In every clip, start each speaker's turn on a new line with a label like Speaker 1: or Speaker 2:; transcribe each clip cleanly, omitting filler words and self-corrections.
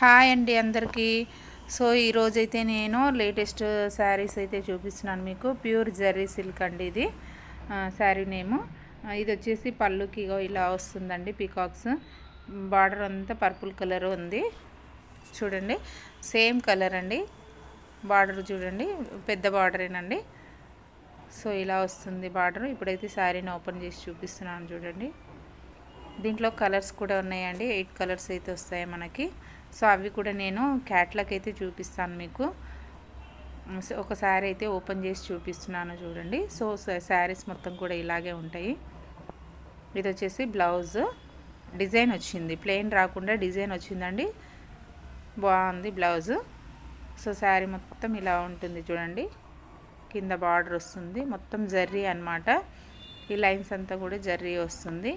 Speaker 1: Hi అండి అందరికీ. So ఈరోజైతే నేను లేటెస్ట్ శారీస్ అయితే చూపిస్తున్నాను మీకు. ప్యూర్ జెర్రీ సిల్క్ అండి ఇది శారీ నేము. ఇది వచ్చేసి పళ్ళుకి ఇలా వస్తుందండి. పీకాక్స్ బార్డర్ అంతా పర్పుల్ కలర్ ఉంది చూడండి. సేమ్ కలర్ అండి. బార్డర్ చూడండి, పెద్ద బార్డరేనండి. సో ఇలా వస్తుంది బార్డర్. ఇప్పుడైతే శారీని ఓపెన్ చేసి చూపిస్తున్నాను చూడండి. దీంట్లో కలర్స్ కూడా ఉన్నాయండి. 8 కలర్స్ అయితే వస్తాయి మనకి. సో అవి కూడా నేను క్యాట్లాగ్ అయితే చూపిస్తాను మీకు. ఒక శారీ అయితే ఓపెన్ చేసి చూపిస్తున్నాను చూడండి. సో శారీస్ మొత్తం కూడా ఇలాగే ఉంటాయి. ఇది వచ్చేసి బ్లౌజ్ డిజైన్ వచ్చింది, ప్లెయిన్ రాకుండా డిజైన్ వచ్చిందండి. బాగుంది బ్లౌజ్. సో శారీ మొత్తం ఇలా ఉంటుంది చూడండి. కింద బార్డర్ వస్తుంది, మొత్తం జర్రీ అన్నమాట. ఈ లైన్స్ అంతా కూడా జర్రీ వస్తుంది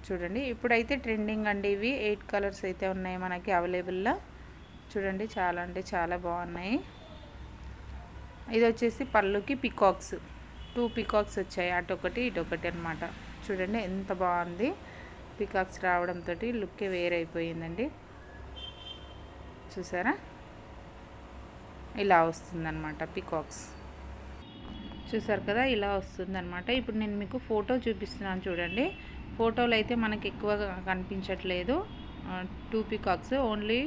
Speaker 1: చూడండి. ఇప్పుడైతే ట్రెండింగ్ అండి ఇవి. 8 కలర్స్ అయితే ఉన్నాయి మనకి అవైలబుల్లో చూడండి. చాలా అంటే చాలా బాగున్నాయి. ఇది వచ్చేసి పళ్ళుకి పికాక్స్, 2 పికాక్స్ వచ్చాయి, అటొకటి ఇటొకటి అనమాట. చూడండి ఎంత బాగుంది. పికాక్స్ రావడంతో లుక్కే వేరైపోయిందండి. చూసారా, ఇలా వస్తుందన్నమాట పికాక్స్. చూసారు కదా, ఇలా వస్తుందన్నమాట. ఇప్పుడు నేను మీకు ఫోటో చూపిస్తున్నాను చూడండి. ఫోటోలు అయితే మనకి ఎక్కువగా కనిపించట్లేదు. 2 పికాక్స్ ఓన్లీ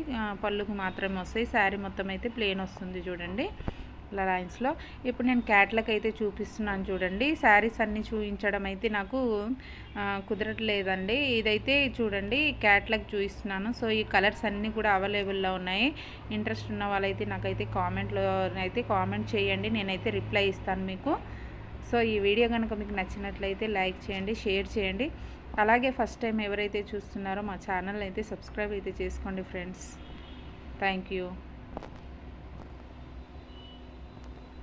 Speaker 1: పళ్ళుకు మాత్రమే వస్తాయి. శారీ మొత్తం అయితే ప్లెయిన్ వస్తుంది చూడండి ఇలా లైన్స్లో. ఇప్పుడు నేను క్యాట్లాగ్ అయితే చూపిస్తున్నాను చూడండి. శారీస్ అన్నీ చూపించడం అయితే నాకు కుదరట్లేదండి. ఇదైతే చూడండి క్యాట్లాగ్ చూపిస్తున్నాను. సో ఈ కలర్స్ అన్నీ కూడా అవైలబుల్లో ఉన్నాయి. ఇంట్రెస్ట్ ఉన్న వాళ్ళైతే నాకైతే కామెంట్లో అయితే కామెంట్ చేయండి, నేనైతే రిప్లై ఇస్తాను మీకు. సో ఈ వీడియో కనుక మీకు నచ్చినట్లయితే లైక్ చేయండి, షేర్ చేయండి. అలాగే ఫస్ట్ టైం ఎవరైతే చూస్తున్నారో మా ఛానల్ అయితే సబ్స్క్రైబ్ అయితే చేసుకోండి ఫ్రెండ్స్. Thank you.